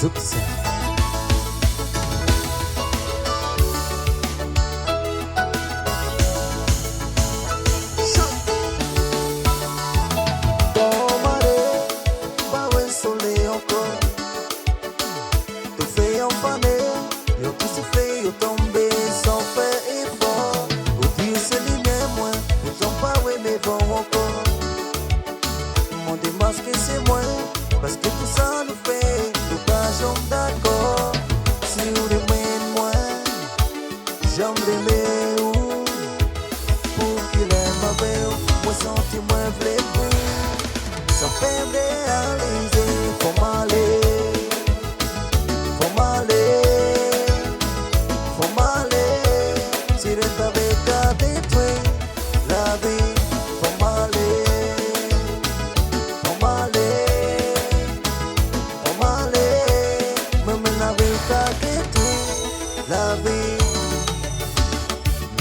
Zouksa. Parce que tout ça nous fait, nous pas jamais d'accord. Si vous aimez moi, j'aimerais où pour qu'il aime avec vous, moi sentir moi voulez-vous. Ça fait réaliser, faut m'aller, faut m'aller, faut m'aller. Si reste avec à détruire la vie, faut m'aller.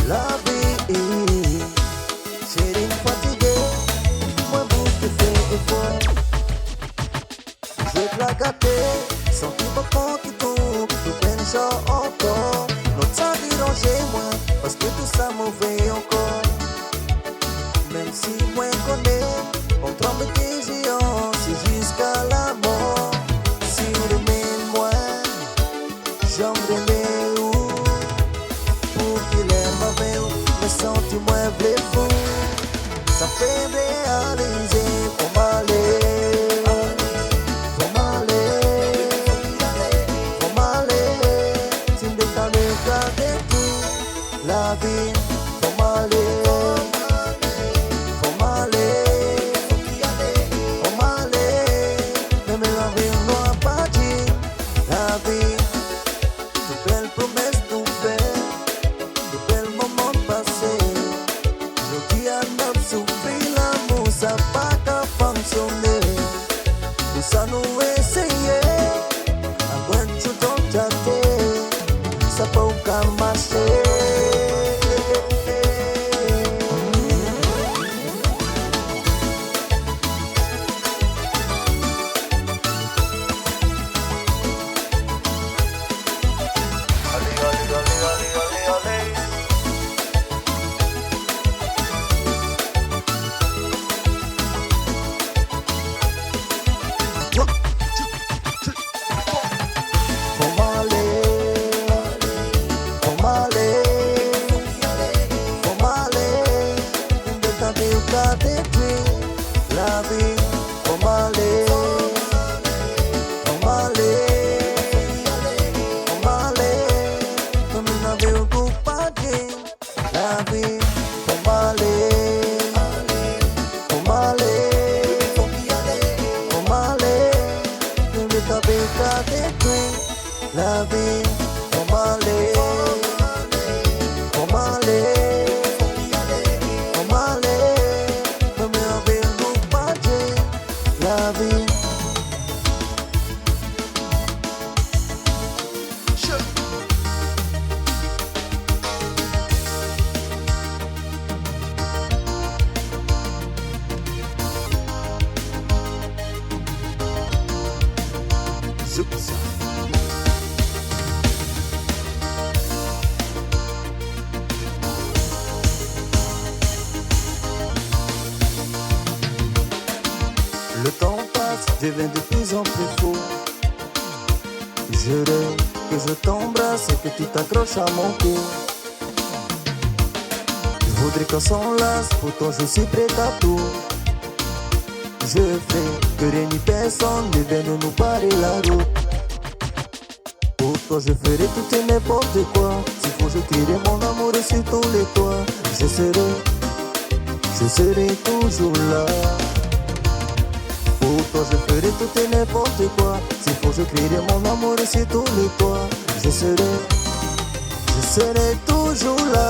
La vie, c'est une fatiguée, moi vous qui fais effort. Je vais te la gâter, sans qu'il va prendre qui tourne, tout plein de gens encore. Notre sang déranger moi, parce que tout ça mauvais encore. Même si moi connais, on tremble des géants, c'est jusqu'à la mort. Si vous aimez moi, j'aimerais où pour qu'il aime avec vous. Sentez-moi voulez-vous. Ça fait réaliser, faut m'aller, faut m'aller, faut m'aller. Si me décaler, garder tout la vie, faut m'aller, faut m'aller, faut m'aller. Même la vie, on n'a pas dit la vie. De belles promesses nous fait, de belles moments passés. Je dis à notre souffrir, l'amour ça pas qu'à fonctionner. Tout ça nous essayer, à moins tout en tâter, ça peut aucun marcher. Détruire la vie, faut m'aller, faut m'aller, faut m'aller. Comme une vie au goût pas bien, la vie, faut m'aller, faut m'aller, faut m'aller. Comme une vie qu'à détruire la vie, faut m'aller, faut m'aller. La vie. Zouksa. Le temps passe, devient de plus en plus fou. Je rêve que je t'embrasse et que tu t'accroches à mon cou. Je voudrais qu'on s'enlace, pourtant je suis prêt à tout. Je fais que rien ni personne ne vienne nous barrer la route. Pour toi je ferai tout et n'importe quoi. S'il faut je crierai mon amour sur tous les toits. Je serai toujours là. Pour toi je ferai tout et n'importe quoi. S'il faut je crierai mon amour sur tous les toits. Je serai toujours là.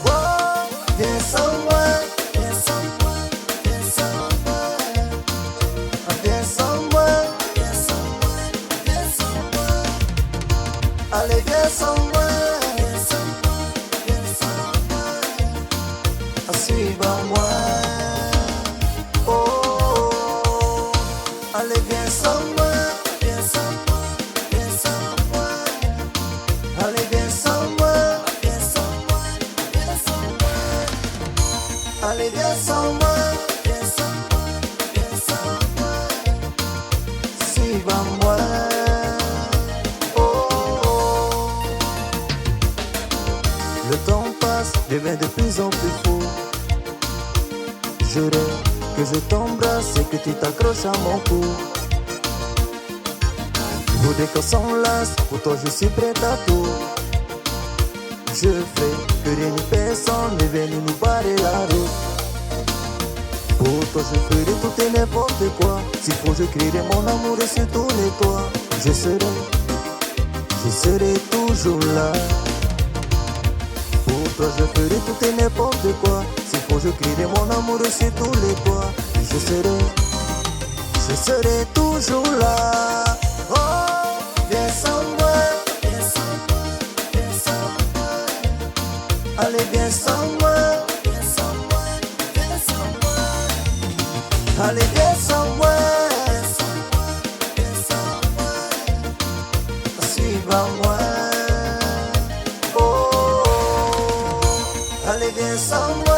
Oh, viens sans moi, viens sans moi, viens sans moi. Viens sans moi, viens sans moi, viens sans moi. Allez viens sans moi, viens sans moi, viens sans moi. Suivez-moi. Allez viens sans moi, viens sans moi. Le temps passe, devient de plus en plus fou. Je rêve que je t'embrasse et que tu t'accroches à mon cou. Je voudrais qu'on s'enlace, pour toi je suis prêt à tout. Je ferai que rien ni personne n'est venu nous barrer la route. Pour toi je ferai tout et n'importe quoi. S'il faut je crierai mon amour sur tous les toits. Je serai toujours là. Pour toi je ferai tout et n'importe quoi. S'il faut je crierai mon amour sur tous les toits. Je serai toujours là. Oh, viens sans moi, viens sans moi, viens sans moi. Allez viens sans moi, viens sans moi, viens sans moi. Allez viens sans moi, viens sans moi, viens sans moi. Suive à moi. Oh, allez viens sans moi.